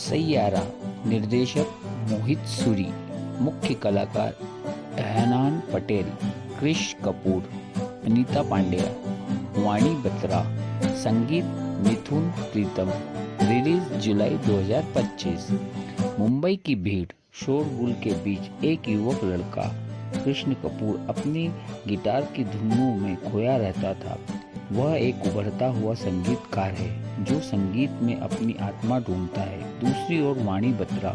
सैयारा। निर्देशक मोहित सूरी। मुख्य कलाकार एहसान पटेल, क्रिश कपूर, अनीता पांड्या, वाणी बत्रा। संगीत मिथुन प्रीतम। रिलीज जुलाई 2025। मुंबई की भीड़ शोरगुल के बीच एक युवक लड़का कृष्ण कपूर अपनी गिटार की धुनों में खोया रहता था। वह एक उभरता हुआ संगीतकार है जो संगीत में अपनी आत्मा ढूंढता है। दूसरी ओर वाणी बत्रा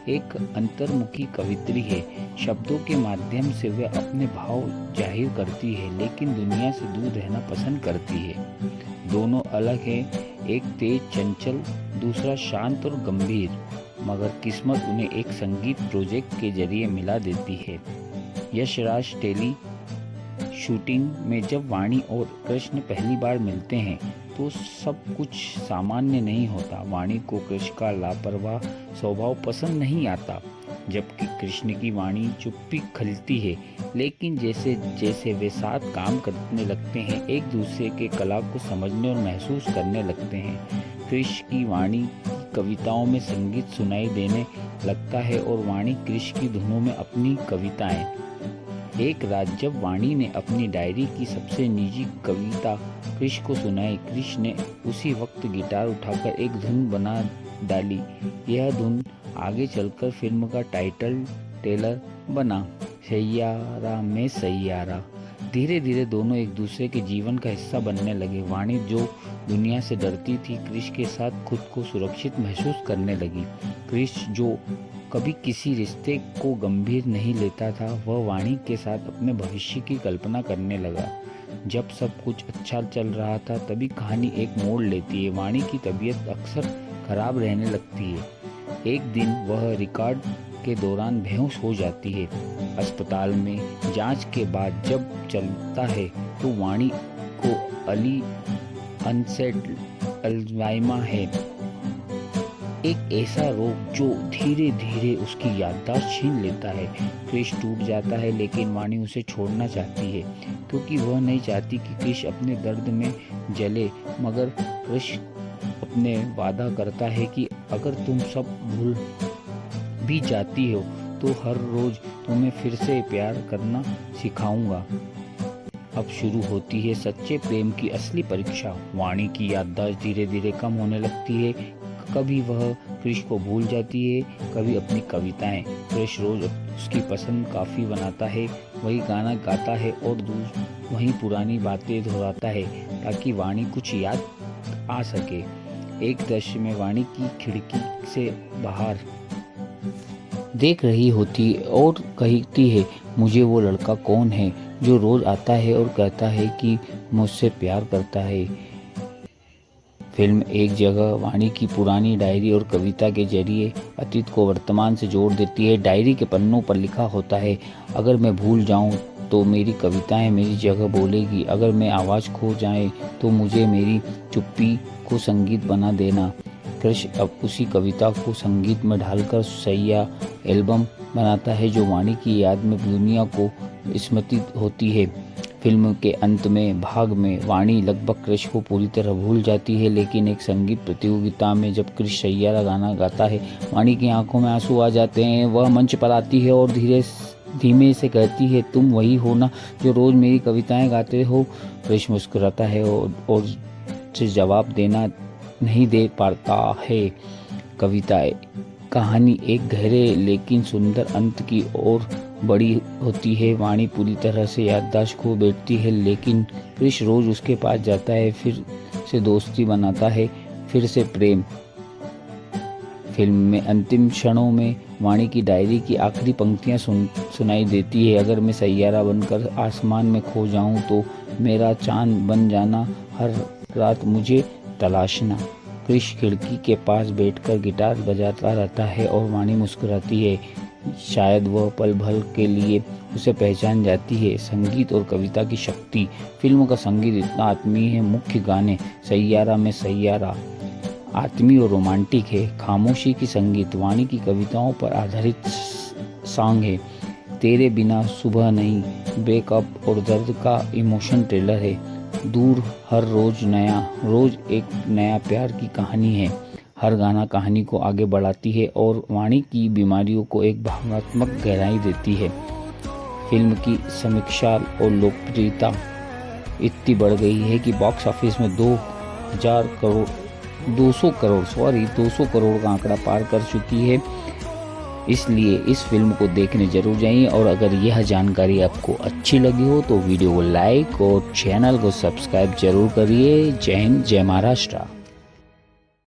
एक अंतर्मुखी कवित्री है। शब्दों के माध्यम से वह अपने भाव जाहिर करती है लेकिन दुनिया से दूर रहना पसंद करती है। दोनों अलग हैं, एक तेज चंचल, दूसरा शांत और गंभीर, मगर किस्मत उन्हें एक संगीत प्रोजेक्ट के जरिए मिला देती है। यशराज टेली शूटिंग में जब वाणी और कृष्ण पहली बार मिलते हैं तो सब कुछ सामान्य नहीं होता। वाणी को कृष्ण का लापरवाह स्वभाव पसंद नहीं आता, जबकि कृष्ण की वाणी चुप्पी खलती है। लेकिन जैसे जैसे वे साथ काम करने लगते हैं, एक दूसरे के कला को समझने और महसूस करने लगते हैं। कृष्ण की वाणी की कविताओं में संगीत सुनाई देने लगता है और वाणी कृष्ण की धुनों में अपनी कविताएं। एक रात जब वाणी ने अपनी डायरी की सबसे निजी कविता कृष्ण को सुनाई, कृष्ण ने उसी वक्त गिटार उठाकर एक धुन बना डाली। यह धुन आगे चलकर फिल्म का टाइटल ट्रेलर बना, सैयारा में सैयारा। धीरे धीरे दोनों एक दूसरे के जीवन का हिस्सा बनने लगे। वाणी जो दुनिया से डरती थी, कृष्ण के साथ खुद को सुरक्षित महसूस करने लगी। कृष्ण जो कभी किसी रिश्ते को गंभीर नहीं लेता था, वह वाणी के साथ अपने भविष्य की कल्पना करने लगा। जब सब कुछ अच्छा चल रहा था तभी कहानी एक मोड़ लेती है। वाणी की तबीयत अक्सर खराब रहने लगती है। एक दिन वह रिकॉर्ड के दौरान बेहोश हो जाती है। अस्पताल में जांच के बाद जब चलता है तो वाणी को अनसेट अल्जाइमर है, एक ऐसा रोग जो धीरे धीरे उसकी याददाश्त छीन लेता है। कृष टूट जाता है लेकिन वाणी उसे छोड़ना चाहती है क्योंकि वह नहीं चाहती कि कृष अपने दर्द में जले। मगर कृष अपने वादा करता है कि अगर तुम सब भूल भी जाती हो तो हर रोज तुम्हें फिर से प्यार करना सिखाऊंगा। अब शुरू होती है सच्चे प्रेम की असली परीक्षा। वाणी की याददाश्त धीरे धीरे कम होने लगती है। कभी वह कृष को भूल जाती है, कभी अपनी कविताएं। कृष रोज उसकी पसंद काफी बनाता है, वही गाना गाता है और वही पुरानी बातें दोहराता है ताकि वाणी कुछ याद आ सके। एक दृश्य में वाणी की खिड़की से बाहर देख रही होती और कहती है, मुझे वो लड़का कौन है जो रोज आता है और कहता है कि मुझसे प्यार करता है। फिल्म एक जगह वाणी की पुरानी डायरी और कविता के जरिए अतीत को वर्तमान से जोड़ देती है। डायरी के पन्नों पर लिखा होता है, अगर मैं भूल जाऊं तो मेरी कविताएं मेरी जगह बोलेगी। अगर मैं आवाज़ खो जाए तो मुझे मेरी चुप्पी को संगीत बना देना। कृष्ण अब उसी कविता को संगीत में ढालकर सैया एल्बम बनाता है जो वाणी की याद में दुनिया को स्मृति होती है। फिल्म के अंत में भाग में वाणी लगभग कृष्ण को पूरी तरह भूल जाती है, लेकिन एक संगीत प्रतियोगिता में जब कृष्ण सैयारा गाना गाता है, वाणी की आंखों में आंसू आ जाते हैं। वह मंच पर आती है और धीमे से कहती है, तुम वही हो ना जो रोज मेरी कविताएं गाते हो। कृष्ण मुस्कुराता है और से जवाब देना नहीं दे पाता है। कविताएं कहानी एक गहरे लेकिन सुंदर अंत की ओर बड़ी होती है। वाणी पूरी तरह से याददाश्त खो बैठती है, लेकिन कृष्ण रोज उसके पास जाता है, फिर से दोस्ती बनाता है, फिर से प्रेम। फिल्म में अंतिम क्षणों में वाणी की डायरी की आखिरी पंक्तियां सुनाई देती है, अगर मैं सैयारा बनकर आसमान में खो जाऊं तो मेरा चांद बन जाना, हर रात मुझे तलाशना। कृष्ण खिड़की के पास बैठकर गिटार बजाता रहता है और वाणी मुस्कुराती है। शायद वह पल भर के लिए उसे पहचान जाती है। संगीत और कविता की शक्ति। फिल्म का संगीत इतना आत्मीय है। मुख्य गाने सैयारा में सैयारा आत्मीय और रोमांटिक है। खामोशी की संगीत वाणी की कविताओं पर आधारित सॉन्ग है। तेरे बिना सुबह नहीं ब्रेकअप और दर्द का इमोशन ट्रेलर है। दूर हर रोज नया, रोज एक नया प्यार की कहानी है। हर गाना कहानी को आगे बढ़ाती है और वाणी की बीमारियों को एक भावनात्मक गहराई देती है। फिल्म की समीक्षा और लोकप्रियता इतनी बढ़ गई है कि बॉक्स ऑफिस में 200 करोड़ का आंकड़ा पार कर चुकी है। इसलिए इस फिल्म को देखने जरूर जाइए और अगर यह जानकारी आपको अच्छी लगी हो तो वीडियो को लाइक और चैनल को सब्सक्राइब जरूर करिए। जय हिंद, जय महाराष्ट्र।